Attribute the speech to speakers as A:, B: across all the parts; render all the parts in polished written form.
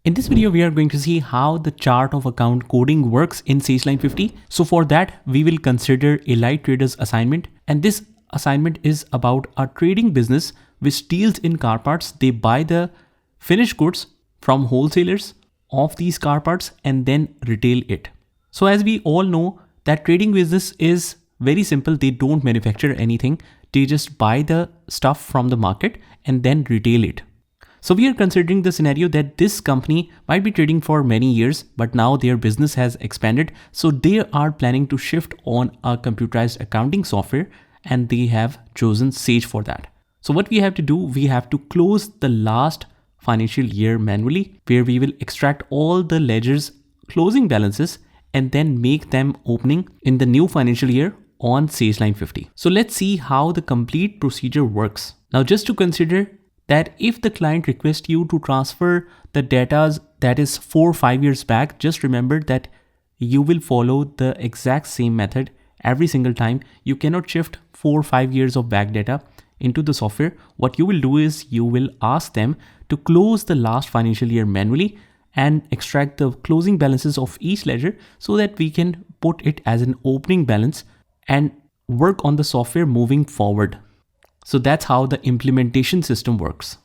A: In this video, we are going to see how the chart of account coding works in Sage Line 50. So for that, we will consider a light trader's assignment. And this assignment is about a trading business which deals in car parts. They buy the finished goods from wholesalers of these car parts and then retail it. So as we all know, that trading business is very simple. They don't manufacture anything. They just buy the stuff from the market and then retail it. So we are considering the scenario that this company might be trading for many years, but now their business has expanded. So they are planning to shift on a computerized accounting software and they have chosen Sage for that. So what we have to do, we have to close the last financial year manually, where we will extract all the ledger's closing balances and then make them opening in the new financial year on Sage Line 50. So let's see how the complete procedure works. Now just to consider that if the client requests you to transfer the data that is 4 or 5 years back, just remember that you will follow the exact same method every single time. You cannot shift 4 or 5 years of back data into the software. What you will do is you will ask them to close the last financial year manually and extract the closing balances of each ledger so that we can put it as an opening balance and work on the software moving forward. So that's how the implementation system works.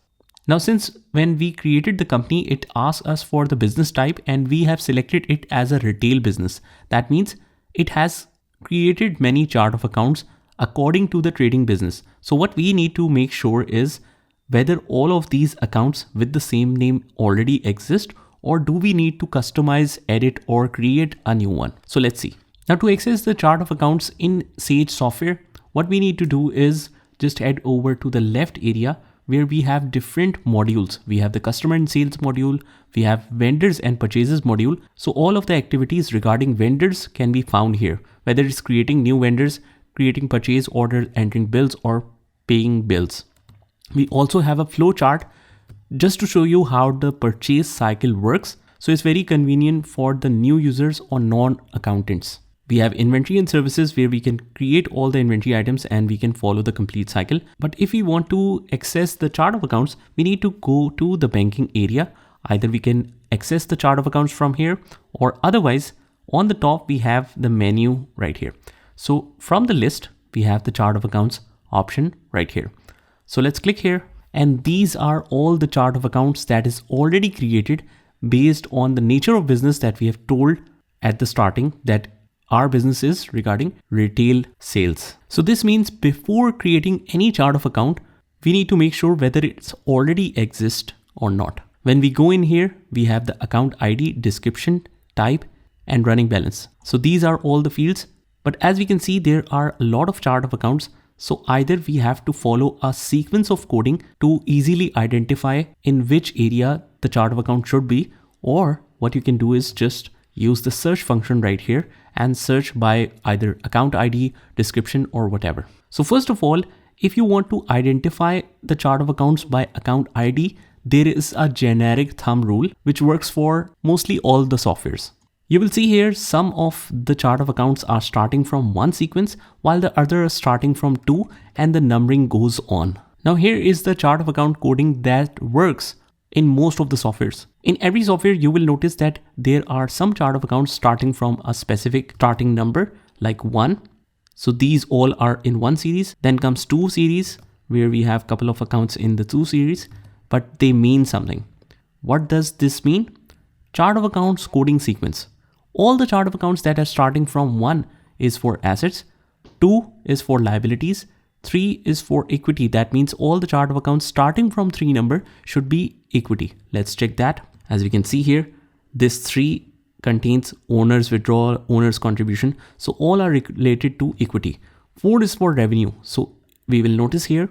A: Now, since when we created the company, it asked us for the business type and we have selected it as a retail business. That means it has created many chart of accounts according to the trading business. So what we need to make sure is whether all of these accounts with the same name already exist, or do we need to customize, edit, or create a new one? So let's see. Now to access the chart of accounts in Sage software, what we need to do is just head over to the left area where we have different modules. We have the customer and sales module. We have vendors and purchases module. So all of the activities regarding vendors can be found here, whether it's creating new vendors, creating purchase orders, entering bills, or paying bills. We also have a flow chart just to show you how the purchase cycle works. So it's very convenient for the new users or non-accountants. We have inventory and services where we can create all the inventory items and we can follow the complete cycle. But if we want to access the chart of accounts, we need to go to the banking area. Either we can access the chart of accounts from here, or otherwise on the top, we have the menu right here. So from the list, we have the chart of accounts option right here. So let's click here. And these are all the chart of accounts that is already created based on the nature of business that we have told at the starting that our business is regarding retail sales. So this means before creating any chart of account, we need to make sure whether it's already exists or not. When we go in here, we have the account ID, description, type, and running balance. So these are all the fields. But as we can see, there are a lot of chart of accounts. So either we have to follow a sequence of coding to easily identify in which area the chart of account should be, or what you can do is just use the search function right here and search by either account ID, description, or whatever. So first of all, if you want to identify the chart of accounts by account ID, there is a generic thumb rule which works for mostly all the softwares. You will see here some of the chart of accounts are starting from one sequence while the other is starting from two, and the numbering goes on. Now here is the chart of account coding that works in most of the softwares. In every software, you will notice that there are some chart of accounts starting from a specific starting number like 1. So these all are in one series. Then comes 2 series where we have a couple of accounts in the 2 series, but they mean something. What does this mean? Chart of accounts coding sequence. All the chart of accounts that are starting from 1 is for assets, 2 is for liabilities, 3 is for equity. That means all the chart of accounts starting from 3 number should be equity. Let's check that. As we can see here, this 3 contains owner's withdrawal, owner's contribution. So all are related to equity. 4 is for revenue. So we will notice here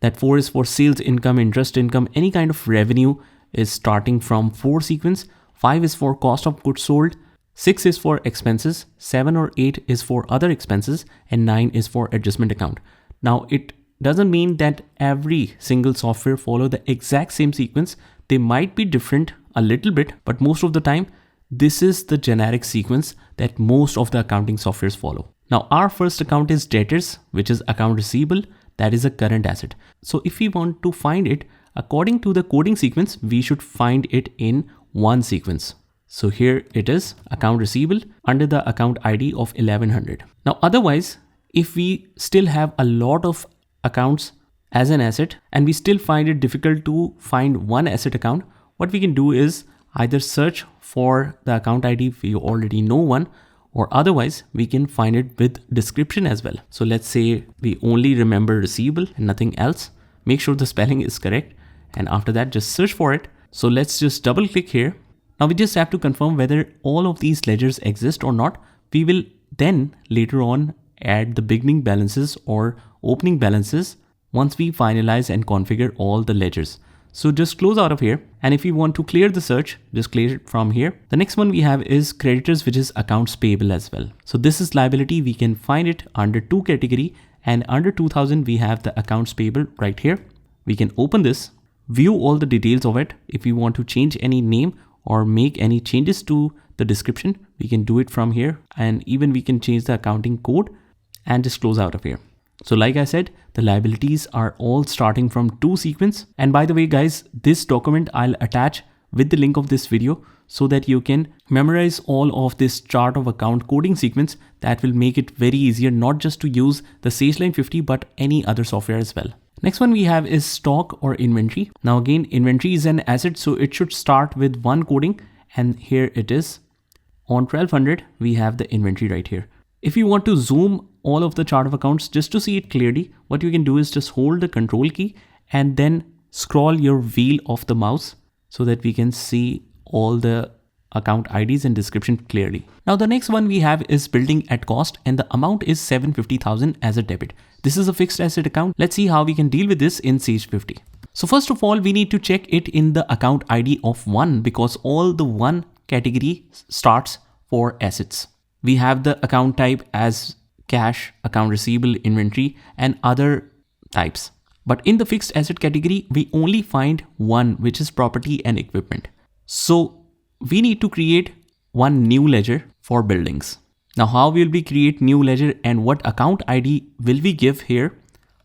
A: that 4 is for sales income, interest income, any kind of revenue is starting from 4 sequence. 5 is for cost of goods sold. 6 is for expenses. 7 or 8 is for other expenses. And 9 is for adjustment account. Now it doesn't mean that every single software follow the exact same sequence. They might be different a little bit, but most of the time, this is the generic sequence that most of the accounting softwares follow. Now our first account is debtors, which is account receivable. That is a current asset. So if we want to find it according to the coding sequence, we should find it in one sequence. So here it is, account receivable under the account ID of 1100. Now, otherwise, if we still have a lot of accounts as an asset and we still find it difficult to find one asset account, what we can do is either search for the account ID if you already know one, or otherwise we can find it with description as well. So let's say we only remember receivable and nothing else. Make sure the spelling is correct. And after that, just search for it. So let's just double click here. Now we just have to confirm whether all of these ledgers exist or not. We will then later on add the beginning balances or opening balances once we finalize and configure all the ledgers. So just close out of here. And if you want to clear the search, just clear it from here. The next one we have is creditors, which is accounts payable as well. So this is liability. We can find it under 2 category, and under 2000, we have the accounts payable right here. We can open this, view all the details of it. If we want to change any name or make any changes to the description, we can do it from here. And even we can change the accounting code and just close out of here. So like I said, the liabilities are all starting from 2 sequence. And by the way, guys, this document I'll attach with the link of this video so that you can memorize all of this chart of account coding sequence. That will make it very easier, not just to use the Sageline 50, but any other software as well. Next one we have is stock or inventory. Now again, inventory is an asset, so it should start with one coding. And here it is. On 1200, we have the inventory right here. If you want to zoom all of the chart of accounts just to see it clearly, what you can do is just hold the control key and then scroll your wheel of the mouse so that we can see all the account IDs and description clearly. Now the next one we have is building at cost, and the amount is 750,000 as a debit. This is a fixed asset account. Let's see how we can deal with this in Sage 50. So first of all, we need to check it in the account ID of 1 because all the 1 category starts for assets. We have the account type as cash, account receivable, inventory, and other types. But in the fixed asset category, we only find one, which is property and equipment. So we need to create one new ledger for buildings. Now, how will we create new ledger and what account ID will we give here?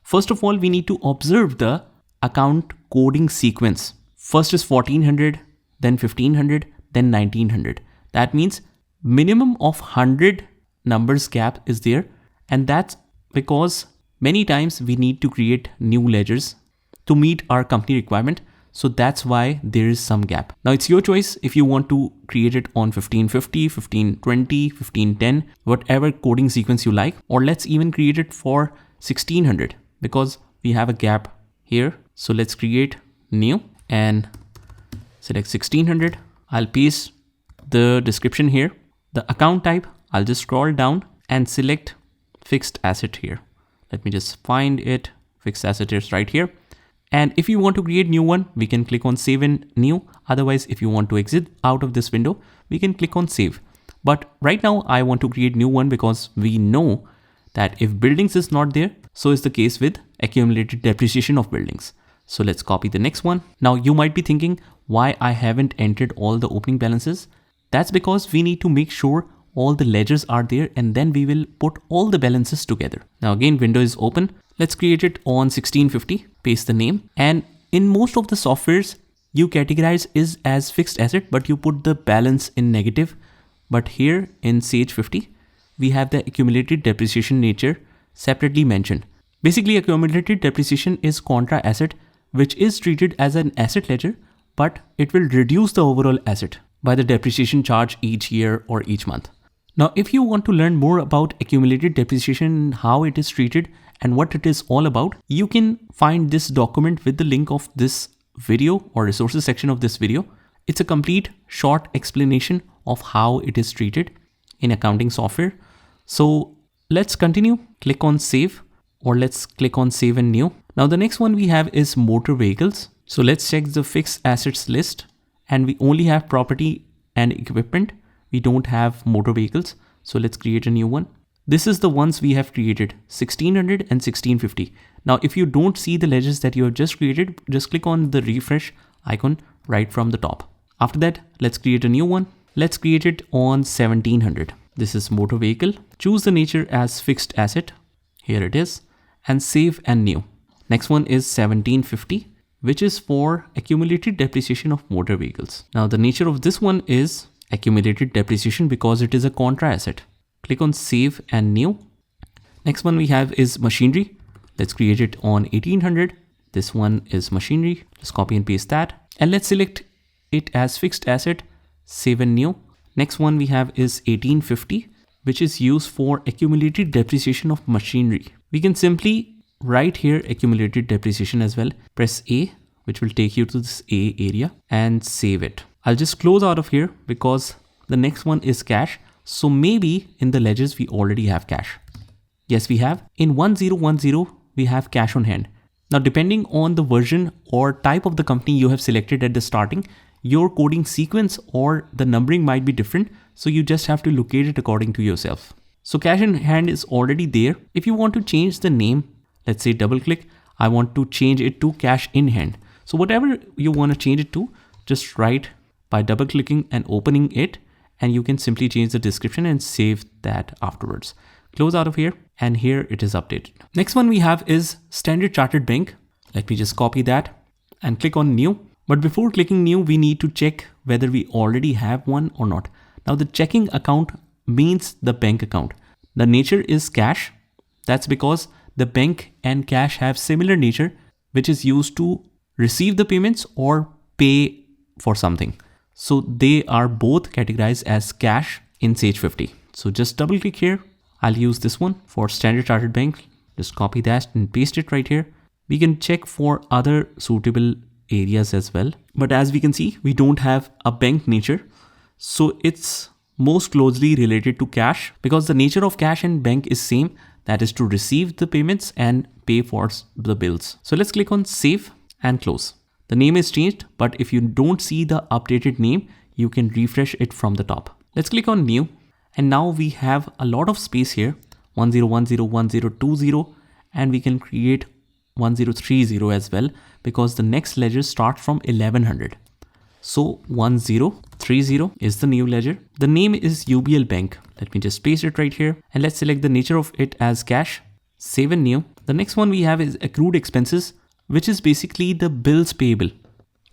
A: First of all, we need to observe the account coding sequence. First is 1400, then 1500, then 1900. That means minimum of 100 numbers gap is there. And that's because many times we need to create new ledgers to meet our company requirement. So that's why there is some gap. Now it's your choice if you want to create it on 1550, 1520, 1510, whatever coding sequence you like, or let's even create it for 1600 because we have a gap here. So let's create new and select 1600. I'll paste the description here. The account type, I'll just scroll down and select fixed asset here. Let me just find it. Fixed asset is right here. And if you want to create new one, we can click on save and new. Otherwise, if you want to exit out of this window, we can click on save. But right now I want to create new one because we know that if buildings is not there, so is the case with accumulated depreciation of buildings. So let's copy the next one. Now you might be thinking why I haven't entered all the opening balances. That's because we need to make sure all the ledgers are there and then we will put all the balances together. Now again, window is open. Let's create it on 1650, paste the name. And in most of the softwares, you categorize is as fixed asset, but you put the balance in negative. But here in Sage 50, we have the accumulated depreciation nature separately mentioned. Basically, accumulated depreciation is contra asset, which is treated as an asset ledger, but it will reduce the overall asset by the depreciation charge each year or each month. Now, if you want to learn more about accumulated depreciation, how it is treated and what it is all about, you can find this document with the link of this video or resources section of this video. It's a complete short explanation of how it is treated in accounting software. So let's continue. Click on save, or let's click on save and new. Now the next one we have is motor vehicles. So let's check the fixed assets list, and we only have property and equipment. We don't have motor vehicles. So let's create a new one. This is the ones we have created, 1600 and 1650. Now, if you don't see the ledgers that you have just created, just click on the refresh icon right from the top. After that, let's create a new one. Let's create it on 1700. This is motor vehicle. Choose the nature as fixed asset. Here it is, and save and new. Next one is 1750. which is for accumulated depreciation of motor vehicles. Now the nature of this one is accumulated depreciation because it is a contra asset. Click on save and new. Next one we have is machinery. Let's create it on 1800. This one is machinery. Just copy and paste that. And let's select it as fixed asset, save and new. Next one we have is 1850, which is used for accumulated depreciation of machinery. We can simply write here accumulated depreciation as well. Press A, which will take you to this A area, and save it. I'll just close out of here because the next one is cash. So maybe in the ledgers we already have cash. Yes, we have. In 1010, we have cash on hand. Now, depending on the version or type of the company you have selected at the starting, your coding sequence or the numbering might be different. So you just have to locate it according to yourself. So cash in hand is already there. If you want to change the name, let's say double click, I want to change it to cash in hand. So whatever you want to change it to, just write by double clicking and opening it, and you can simply change the description and save that afterwards. Close out of here, and here it is updated. Next one we have is Standard Chartered Bank. Let me just copy that and click on new. But before clicking new, we need to check whether we already have one or not. Now the checking account means the bank account. The nature is cash. That's because the bank and cash have similar nature, which is used to receive the payments or pay for something. So they are both categorized as cash in Sage 50. So just double click here. I'll use this one for Standard Chartered Bank. Just copy that and paste it right here. We can check for other suitable areas as well. But as we can see, we don't have a bank nature. So it's most closely related to cash because the nature of cash and bank is same. That is to receive the payments and pay for the bills. So let's click on save and close. The name is changed, but if you don't see the updated name, you can refresh it from the top. Let's click on new. And now we have a lot of space here, 1010, 1020, and we can create 1030 as well because the next ledger starts from 1100. So 1030 is the new ledger. The name is UBL Bank. Let me just paste it right here and let's select the nature of it as cash, save and new. The next one we have is accrued expenses, which is basically the bills payable.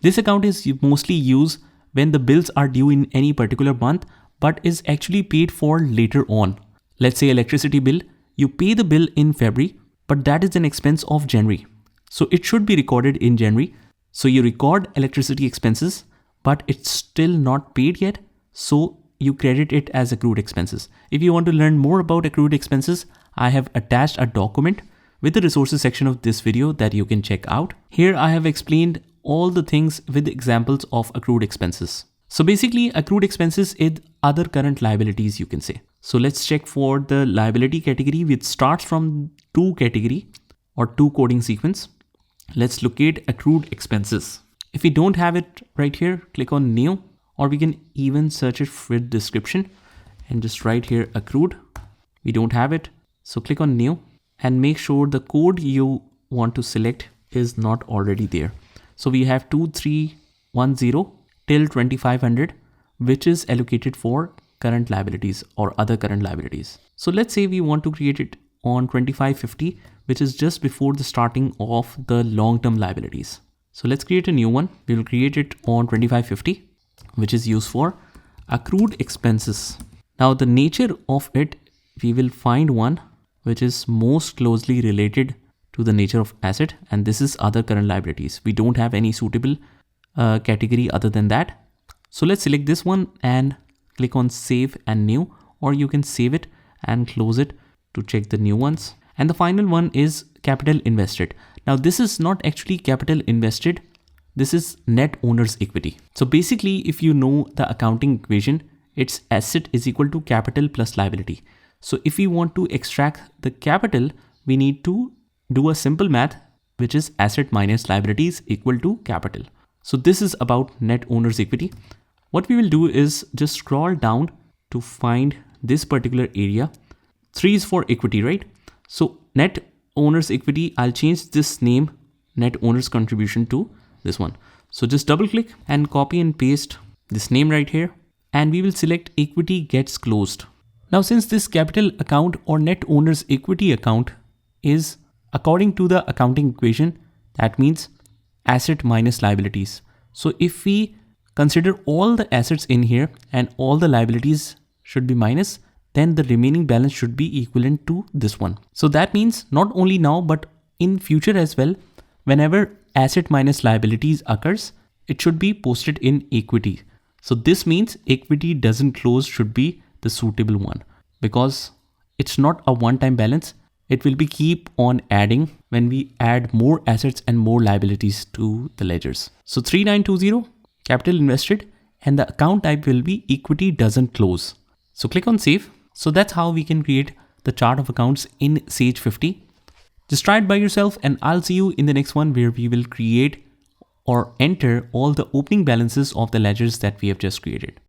A: This account is mostly used when the bills are due in any particular month, but is actually paid for later on. Let's say electricity bill, you pay the bill in February, but that is an expense of January. So it should be recorded in January. So you record electricity expenses, but it's still not paid yet. So you credit it as accrued expenses. If you want to learn more about accrued expenses, I have attached a document with the resources section of this video that you can check out. Here I have explained all the things with examples of accrued expenses. So basically accrued expenses is other current liabilities, you can say. So let's check for the liability category, which starts from 2 category or 2 coding sequence. Let's locate accrued expenses. If we don't have it right here, click on new, or we can even search it with description and just write here accrued. We don't have it. So click on new and make sure the code you want to select is not already there. So we have 2310 till 2500, which is allocated for current liabilities or other current liabilities. So let's say we want to create it on 2550, which is just before the starting of the long-term liabilities. So let's create a new one. We will create it on 2550, which is used for accrued expenses. Now the nature of it, we will find one which is most closely related to the nature of asset, and this is other current liabilities. We don't have any suitable category other than that. So let's select this one and click on save and new, or you can save it and close it to check the new ones. And the final one is capital invested. Now this is not actually capital invested. This is net owner's equity. So basically, if you know the accounting equation, it's asset is equal to capital plus liability. So if we want to extract the capital, we need to do a simple math, which is asset minus liabilities equal to capital. So this is about net owner's equity. What we will do is just scroll down to find this particular area. 3 is for equity, right? So net owner's equity, I'll change this name, net owner's contribution, to this one. So just double click and copy and paste this name right here. And we will select equity gets closed. Now, since this capital account or net owner's equity account is according to the accounting equation, that means asset minus liabilities. So if we consider all the assets in here and all the liabilities should be minus, then the remaining balance should be equivalent to this one. So that means not only now, but in future as well, whenever asset minus liabilities occurs, it should be posted in equity. So this means equity doesn't close should be the suitable one, because it's not a one-time balance. It will be keep on adding when we add more assets and more liabilities to the ledgers. So 3920 capital invested, and the account type will be equity doesn't close. So click on save. So that's how we can create the chart of accounts in Sage 50. Just try it by yourself, and I'll see you in the next one where we will create or enter all the opening balances of the ledgers that we have just created.